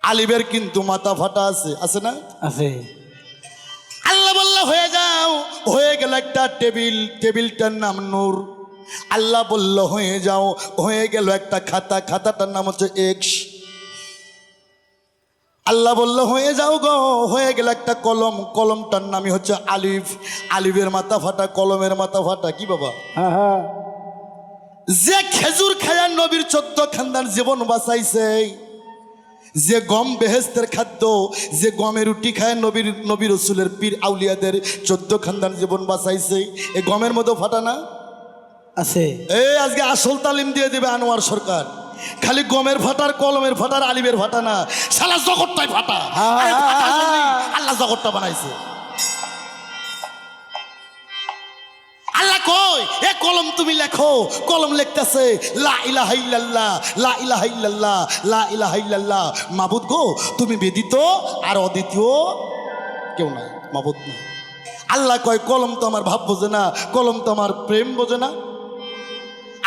আলিফের কিন্তু মাথা ফাটা আছে, আছে না? আছে। আল্লাহ বলল হয়ে যাও। হয়ে গেল একটা টেবিল, টেবিলটার নাম নূর। আল্লাহ বলল হয়ে যাও। হয়ে গেল একটা খাতা, খাতাটার নাম হচ্ছে এক্স। আল্লাহ বলল হয়ে যাও গো। হয়ে গেল একটা কলম, কলমটার নামই হচ্ছে আলিফ। আলিফের মাথা ফাটা, কলমের মাথা ফাটা। কি বাবা? যে খেজুর খায়া নবীর 14 খানদান জীবন বাঁচাইছে, যে গম বেহেস্তের খাদ্য, যে গমের রুটি খায় নবী রসুলের পীর আউলিয়াদের 14 খানদান জীবন বাঁচাইছে, এই গমের মতো ফাটা না আছে। এই আজকে আসল তালিম দিয়ে দেবে আনোয়ার সরকার। খালি গমের ফাটার, কলমের ফাটার, আলিমের ফাটা না, সারা জগৎটাই ফাটা। আরে ফাটার জন্যই আল্লাহ জগৎটা বানাইছে। আল্লাহ কই এ কলম তুমি লেখো, কলম লিখতেছে লা ইলাহা ইল্লাল্লাহ, লা ইলাহা ইল্লাল্লাহ, লা ইলাহা ইল্লাল্লাহ। মাবুদ গো তুমি ব্যতীত আর অদ্বিতীয় কেউ নাই, মাবুদ নাই। আল্লাহ কয় কলম তো আমার ভাব বোঝে না, কলম তো আমার প্রেম বোঝে না।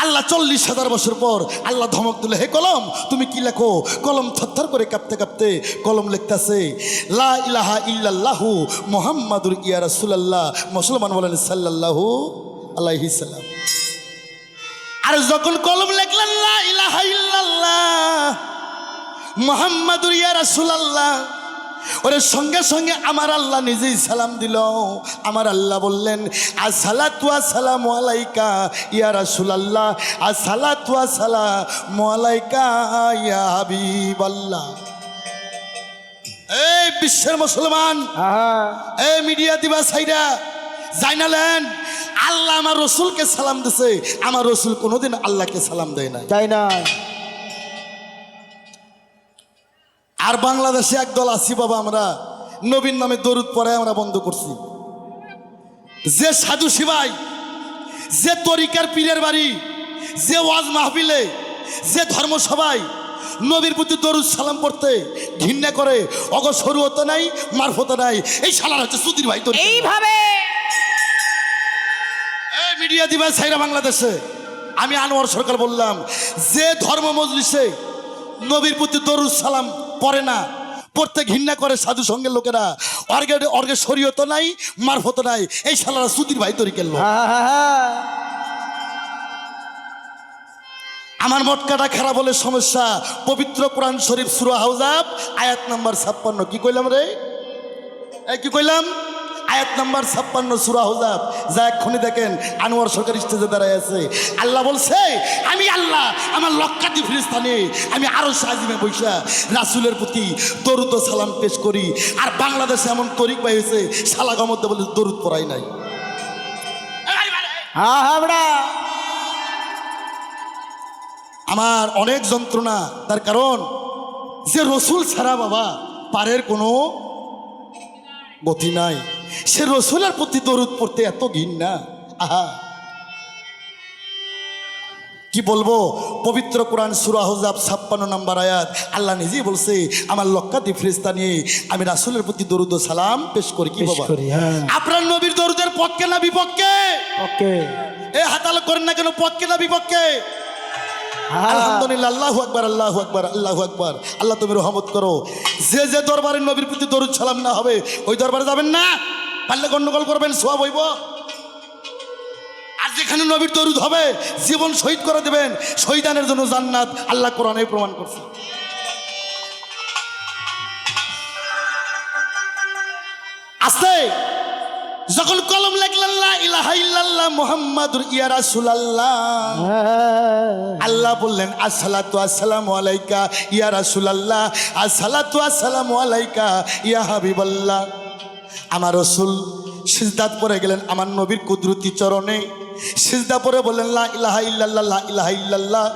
আল্লাহ 40,000 বছর পর আল্লাহ ধমক দিলে, হে কলম তুমি কি লেখো? কলম থরথর করে কাঁপতে কাঁপতে কলম লিখতেছে লা ইলাহা ইল্লাল্লাহু মুহাম্মাদুর ইয়া রাসূলুল্লাহ। মুসলমান বলেন সাল্লাল্লাহু আলাইহি সাল্লাম। আর যখন কলম লিখলেন লা ইলাহা ইল্লাল্লাহ মুহাম্মাদুর ইয়া রাসূলুল্লাহ, ওরে সঙ্গে সঙ্গে আমার আল্লাহ নিজেই সালাম দিল। আমার আল্লাহ বললেন আসসালাতু ওয়াসসালামু আলাইকা ইয়া রাসূলুল্লাহ, আসসালাতু ওয়াসসালামু আলাইকা ইয়া হাবিবাল্লাহ। এই বিশ্বের মুসলমান, এই মিডিয়া দিবা সাইরা জানালেন আল্লাহ আমার রসুলকে সালাম দিছে। আমার রসুল কোনোদিন আল্লাহকে সালাম দেয় না, তাই না? আর বাংলাদেশে একদল আছি বাবা, আমরা নবীর নামে দরুদ পড়ে আমরা বন্ধ করছি। যে সাধু শিবাই, যে তরিকার পীরের বাড়ি, যে ওয়াজ মাহফিলে, যে ধর্মসভায় নবীর প্রতি দরুদ সালাম পড়তে ঘৃণা করে, অগ শরীয়ত নাই, মারফত নাই, এই শালার হচ্ছে সুধীর ভাই। এইভাবে এই মিডিয়া দিবা সাইরা বাংলাদেশে আমি আনোয়ার সরকার বললাম, যে ধর্ম মজলিসে নবীর প্রতি দরুদ সালাম পড়ে না, পড়তে ঘৃণা করে সাধু সঙ্গের লোকেরা, অর্গে শরীয়ত নাই, মারফত নাই, এই শালারা সুধীর ভাই তরিকের লোক। আমার মটকাটা খারাপ হলে সমস্যা। পবিত্র কোরআন শরীফ সূরা আহজাব আয়াত নাম্বার 56। কি কইলাম রে? এই কি কইলাম? আয়াত নাম্বার 56 সূরা আহজাব। যা এক্ষুনি দেখেন আনোয়ার সরকার স্টেজে দাঁড়ায় আছে। আল্লাহ বলছে আমি আল্লাহ আমার লক্ষাধিক ফেরেশতা নিয়ে আমি আরশ আজিমে বৈশা রাসূলের প্রতি দরুদ ও সালাম পেশ করি। আর বাংলাদেশে এমন তরিক পাই হয়েছে শালাগার মধ্যে বলে দরুদ পড়াই নাই। আমার অনেক যন্ত্রণা, তার কারণ যে রসুল ছাড়া বাবা পারের কোনো গতি নাই। সে রসুলের প্রতি দরুদ পড়তে এত ঘৃণা। আহা কি বলবো। পবিত্র কোরআন সূরা আহজাব 56 নম্বর আয়াত আল্লাহ নিজেই বলছে আমার লক্ষাধিক ফেরেশতা নিয়ে আমি রাসূলের প্রতি দরুদ ও সালাম পেশ করি। কি বাবা আপনার নবীর দরুদের পক্ষে না বিপক্ষে? এ হাতাল করেন না কেন, পক্ষে না বিপক্ষে? আলহামদুলিল্লাহ, আল্লাহু আকবার, আল্লাহু আকবার, আল্লাহু আকবার। আল্লাহ তুমি রহমত করো। যে যে দরবারে নবীর প্রতি দরুদ সালাম না হবে ওই দরবারে যাবেন না, পারলে গন্ডগোল করবেন, সওয়াব হইব। আর যেখানে নবীর দরুদ হবে জীবন শহীদ করে দেবেন, শহীদানের জন্য জান্নাত আল্লাহ কোরআনে প্রমাণ করছে। আস্তে যখন কলম লিখলেন লা ইলাহা ইল্লাল্লাহ মুহাম্মাদুর ইয়া রাসূলুল্লাহ, আল্লাহ বললেন আসসালাতু ওয়াসসালামু আলাইকা ইয়া রাসূলুল্লাহ, আসসালাতু ওয়াসসালামু আলাইকা ইয়া হাবিবাল্লাহ। আমার রাসূল সিজদাত পড়ে গেলেন আমার নবীর কুদরতি চরণে। সিজদা পড়ে বললেন লা ইলাহা ইল্লাল্লাহ, লা ইলাহা ইল্লাল্লাহ।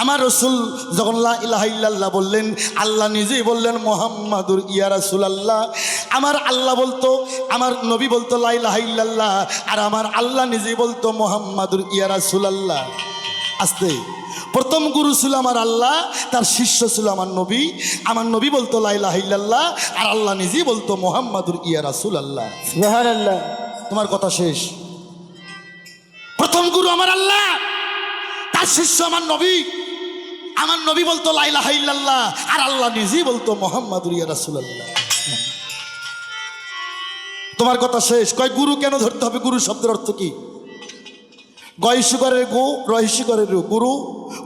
আমার রাসূল যখন লা ইলাহা ইল্লাল্লাহ বললেন আল্লাহ নিজেই বললেন মুহাম্মাদুর ইয়া রাসূলুল্লাহ। আমার আল্লাহ বলতো, আমার নবী বলতো লা ইলাহা ইল্লাল্লাহ, আর আমার আল্লাহ নিজেই বলতো মুহাম্মাদুর ইয়া রাসূলুল্লাহ। আস্তে প্রথম গুরু ছিল আমার আল্লাহ, তার শিষ্য ছিল আমার নবী। আমার নবী বলতো লা ইলাহা ইল্লাল্লাহ, আর আল্লাহ নিজেই বলতো মুহাম্মাদুর ইয়া রাসূলুল্লাহ। সুবহানাল্লাহ। তোমার কথা শেষ। প্রথম গুরু আমার আল্লাহ, তার শিষ্য আমার নবী। আমার নবী বলতো লা ইলাহা ইল্লাল্লাহ, আর আল্লাহ নিজেই বলতো মুহাম্মাদুর ইয়া রাসূলুল্লাহ। তোমার কথা শেষ। কয় গুরু কেন ধরতে হবে? গুরু শব্দের অর্থ কি? গয়সুগরের গো, রহিসুগরের গুরু।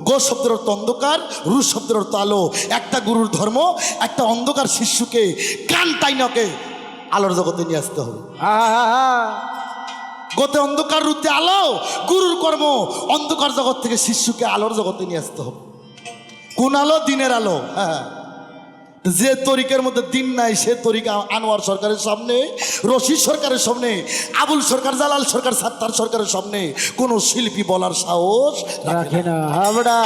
গো শব্দের অর্থ অন্ধকার, রু শব্দের অর্থ আলো। একটা গুরুর ধর্ম একটা অন্ধকার শিষ্যকে কান টাইনকে আলোর জগতে নিয়ে আসতে হবে। গতে অন্ধকার রুতে আলো, গুরুর কর্ম অন্ধকার জগৎ থেকে শিষ্যকে আলোর জগতে নিয়ে আসতে হবে। কোন আলো? দিনের আলো। হ্যাঁ, যে তরিকের মধ্যে দিন নাই সে তরিকা আনোয়ার সরকারের সামনে, রশিদ সরকারের সামনে, আবুল সরকার, জালাল সরকার, সাত্তার সরকারের সামনে কোনো শিল্পী বলার সাহস রাখে না। আমরা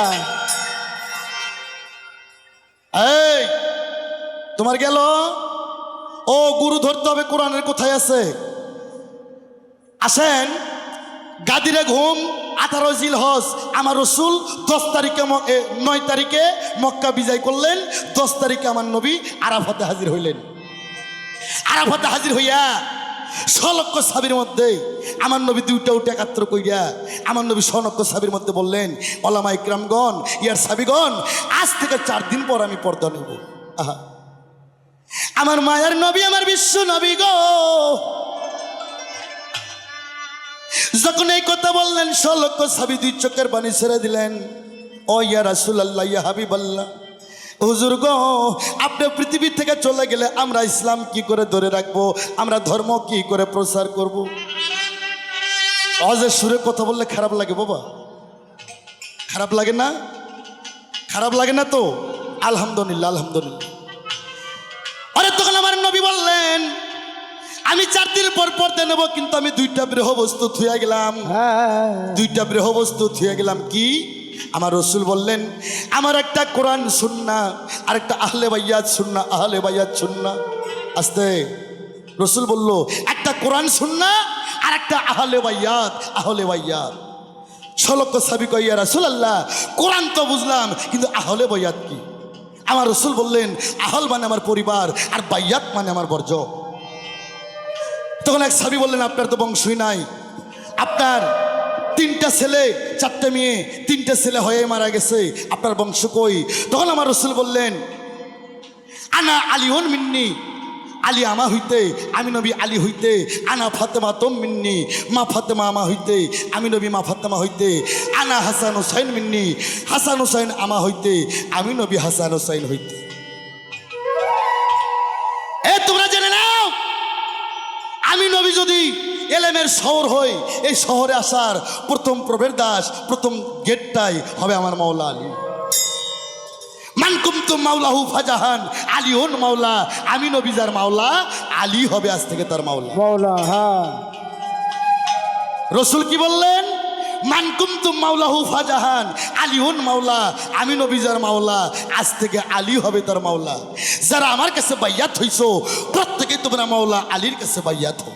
এই তোমার গেল ও গুরু ধরতে হবে। কোরআনের কোথায় আছে? আসেন, গাদিরে ঘুম 18 জিলহজ আমার রসুল 10 তারিখে 9 তারিখে মক্কা বিজয় করলেন। 10 তারিখে আমার নবী আরাফাতে হাজির হইলেন। আরাফাতে হাজির হইয়া 6 লক্ষ সাবির মধ্যে আমার নবী 2টা উঠে একাত্র কইরা আমার নবী 6 লক্ষ সাবির মধ্যে বললেন, ওলামা ইকরামগণ, ইয়ার সাবিগণ, আজ থেকে 4 দিন পর আমি পর্দা নেব। আহা, আমার মায়ের নবী, আমার বিশ্ব নবী গো, যখন এই কথা বললেন 6 লক্ষ সাহাবী 2 চোখের পানি ছেড়ে দিলেন। ও ইয়া রাসূলুল্লাহ, ইয়া হাবিবাল্লাহ, হুজুর গো, আপনি পৃথিবী থেকে চলে গেলে আমরা ইসলাম কি করে ধরে রাখবো? আমরা ধর্ম কি করে প্রচার করব? আওয়াজের সুরে কথা বললে খারাপ লাগে বাবা? খারাপ লাগে না? খারাপ লাগে না তো? আলহামদুলিল্লাহ, আলহামদুলিল্লাহ। আরে তখন আমার নবী বললেন, আমি 4 দিন পর পর্দা নেব, কিন্তু আমি 2টা বৃহ বস্তু থুয়ে গেলাম। 2টা বৃহ বস্তু থুয়ে গেলাম। কি? আমার রসুল বললেন, আমার একটা কোরআন সুন্নাহ, আর একটা আহলে বাইয়াত সুন্নাহ। আহলে বাইয়াত সুন্নাহ, আস্তে। রসুল বলল, একটা কোরআন সুন্নাহ আর একটা আহলে বাইয়াত। আহলে বাইয়াত। 6 লক্ষ সাহাবী কয়, ইয়া রাসূলুল্লাহ, কোরআন তো বুঝলাম, কিন্তু আহলে বাইয়াত কি? আমার রসুল বললেন, আহল মানে আমার পরিবার, আর বাইয়াত মানে আমার বর্জ। তখন এক সাহাবী বললেন, আপনার তো বংশই নাই, আপনার 3টা ছেলে 4টে মেয়ে, 3টে ছেলে হয়ে মারা গেছে, আপনার বংশ কই? তখন আমার রসুল বললেন, আনা আলিউন মিন্নি, আলী আমা হইতে, আমি নবী আলী হইতে। আনা ফাতেমা তোম মিন্নি, মা ফাতেমা আমা হইতে, আমি নবী মা ফাতেমা হইতে। আনা হাসান হুসাইন মিন্নি, হাসান হুসাইন আমা হইতে, আমি নবী হাসান হুসাইন হইতে। এ তোমরা জেনে নাও, আমি নবী যদি এলেমের শহর হই, এই শহরে আসার প্রথম প্রবেশদ্বার, প্রথম গেটটাই হবে আমার মাওলা আলী। মান কুনতুম মাওলাহু ফাজাহান আলিউন মাওলা, আমি নবী যার মাওলা, আলী হবে আজ থেকে তার মাওলা। মাওলা। হ্যাঁ, রসুল কি বললেন? মান কুনতুম মাওলাহু ফাজাহান আলিউন মাওলা, আমি নবী যার মাওলা, আজ থেকে আলী হবে তার মাওলা। যারা আমার কাছে বাইয়াত হইছো, প্রত্যেকেই তোমরা মাওলা আলীর কাছে বাইয়াত হও।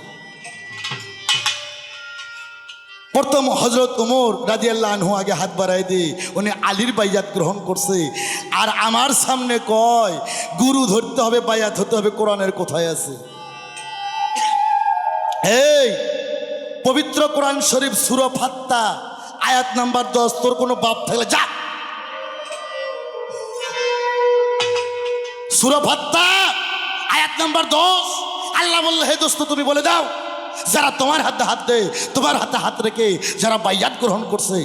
প্রথম হজরত উমর রাদিয়াল্লাহু আনহু আগে হাত বাড়াই দিয়ে উনি আলীর বাইয়াত গ্রহণ করছে। আর আমার সামনে কয়, গুরু ধরতে হবে, বাইয়াত হতে হবে। কোরআনের কোথায় আছে? এই পবিত্র কোরআন শরীফ সূরা ফাত্তা আয়াত নাম্বার 10, তোর কোনো বাপ থাকলে যা। সূরা ফাত্তা আয়াত নাম্বার 10, আল্লাহ বললে, হে দোস্ত তুমি বলে দাও, যারা তোমার হাতে হাত দেয়, তোমার হাতে হাত রেখে যারা বাইয়াত গ্রহণ করছে,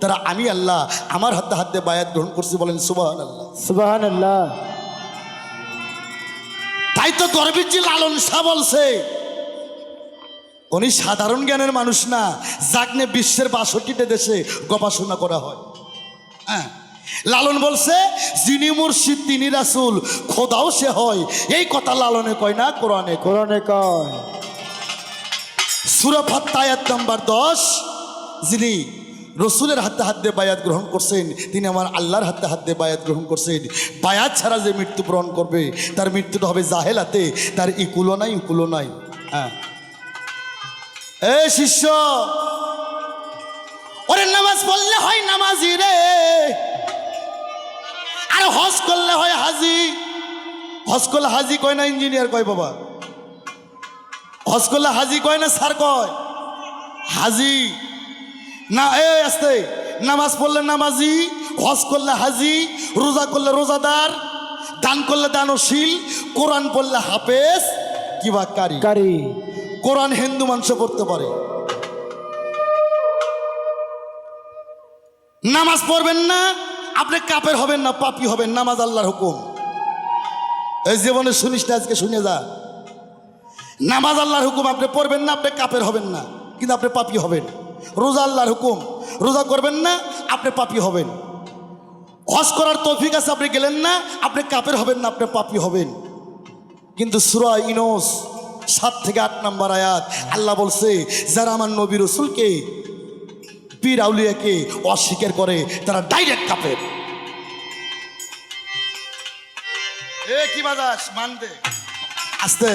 তারা আমি আল্লাহ আমার হাতে হাত দিয়ে বায়াত গ্রহণ করছি। বলেন সুবহানাল্লাহ, সুবহানাল্লাহ। তাই তো গর্বিত লালন শাহ বলছে, উনি সাধারণ জ্ঞানের মানুষ না, যাকে বিশ্বের 62টা দেশে গবেষণা করা হয়। হ্যাঁ, লালন বলছে, যিনি মুর্শিদ তিনি রাসূল, খোদাও সে হয়। এই কথা লালনে কয় না, কোরআনে। কোরআনে কয়। সূরা ফাত্তা আয়াত নাম্বার 10, যিনি রসুলের হাতে হাত দিয়ে বায়াত গ্রহণ করছেন, তিনি আমার আল্লাহর হাতে হাত দিয়ে বায়াত গ্রহণ করছেন। বায়াত ছাড়া যে মৃত্যুবরণ করবে, তার মৃত্যুটা হবে জাহেলাতে, তার ইকুলো নাই, উকুলো নাই। হ্যাঁ, এ শিষ্য, ওরে নামাজ পড়লে হয় নামাজি রে, আর হজ করলে হয় হাজি। হজ করলে হাজি কয় না ইঞ্জিনিয়ার কয় বাবা? হজ করলে হাজি কয় না স্যার কয়? হাজি না। এ আস্তে, নামাজ পড়লে নামাজি, হজ করলে হাজি, রোজা করলে রোজাদার, দান করলে দানশীল, কোরআন পড়লে হাফেজ কিবা কারি। কারি। কোরআন হিন্দু মানুষ পড়তে পারে, নামাজ পড়বেন না, আপনি কাফের হবেন না, পাপী হবেন। নামাজ আল্লাহর হুকুম। এই জীবনে শুনিস না, আজকে শুনে যা। নামাজ আল্লাহর হুকুম, আপনি পড়বেন না, আপনি কাফের হবেন না, কিন্তু আপনি পাপী হবেন। রোজা আল্লাহর হুকুম, রোজা করবেন না আপনি পাপী হবেন। হজ করার তৌফিক আছে, আপনি গেলেন না, আপনি কাফের হবেন না, আপনি পাপী হবেন। কিন্তু সূরা ইউনূস 7 থেকে 8 নম্বর আয়াত আল্লাহ বলছে, যারা আমার নবী রাসূলকে, পীর আউলিয়াকে অস্বীকার করে তারা ডাইরেক্ট কাফের। এ কি বাজাস মানতে আস্তে।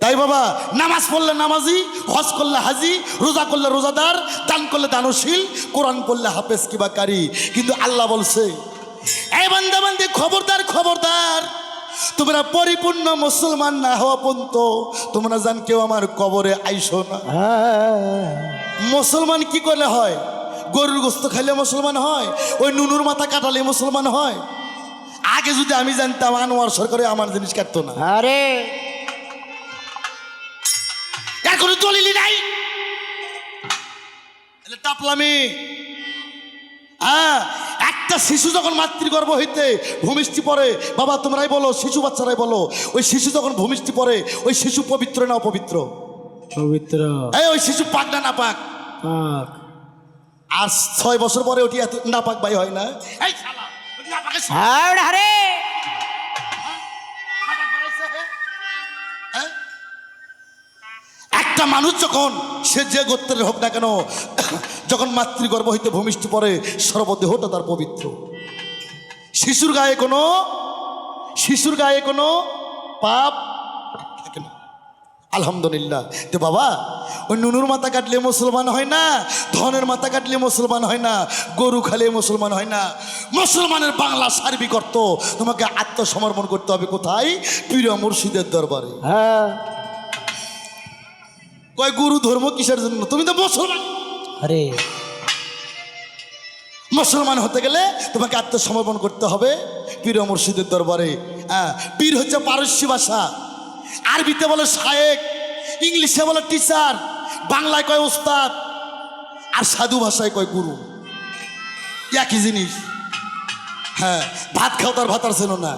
তাই বাবা, নামাজ পড়লে নামাজি, হজ করলে হাজি, রোজা করলে রোজাদার, দান করলে দানশীল, কোরআন পড়লে হাফেজ কিবা কারি। কিন্তু আল্লাহ বলছে, এই বান্দা বান্দি খবরদার খবরদার, তোমরা পরিপূর্ণ মুসলমান না হওয়া পর্যন্ত তোমরা জান কেউ আমার কবরে আইসো না। মুসলমান কি করলে হয়? গরুর গোস্ত খাইলে মুসলমান হয়? ওই নুনুর মাথা কাটালে মুসলমান হয়? আগে যদি আমি জানতাম আনোয়ার সরকারে আমার জিনিস কাটতো না। আরে এর কোনো দলিলই নাই, টাপলামি। হ্যাঁ, একটা শিশু যখন মাতৃগর্ভ হইতে ভূমিষ্ঠি পড়ে, বাবা তোমরাই বলো, শিশু বাচ্চারাই বলো, ওই শিশু যখন ভূমিষ্ঠি পড়ে ওই শিশু পবিত্র না অপবিত্র? পবিত্র। এই ওই শিশু পাক না নাপাক? আর 6 বছর পরে ওটি এত নাপাক ভাই হয় না? এই শালা, ওটি নাপাকের শালা। আরে হ্যাঁ? একটা মানুষ যখন সে যে গোত্রের হোক না কেন, যখন মাতৃগর্ভ হইতে ভূমিষ্ঠি পড়ে সর্বদেহটা তার পবিত্র। শিশুর গায়ে কোনো পাপ থাকে না, আলহামদুলিল্লাহ। তো বাবা, ওই নুনুর মাথা কাটলে মুসলমান হয় না, ধনের মাথা কাটলে মুসলমান হয় না, গরু খালে মুসলমান হয় না। মুসলমানের বাংলা সার্বিক অর্থ, তোমাকে আত্মসমর্পণ করতে হবে কোথায়? পীর মুর্শিদের দরবারে। হ্যাঁ, কয় গুরু ধর্ম কিসের জন্য? তুমি তো মুসলমান। আরে মুসলমান হতে গেলে তোমাকে আত্মসমর্পণ করতে হবে পীর মুর্শিদের দরবারে। হ্যাঁ, পীর হচ্ছে পারস্য ভাষা, আরবিতে বলে শায়েক, ইংলিশে বলে টিচার, বাংলায় কয় ওস্তাদ, আর সাধু ভাষায় কয় গুরু। একই জিনিস। হ্যাঁ, ভাত খাও তার ভাতার ছিল না।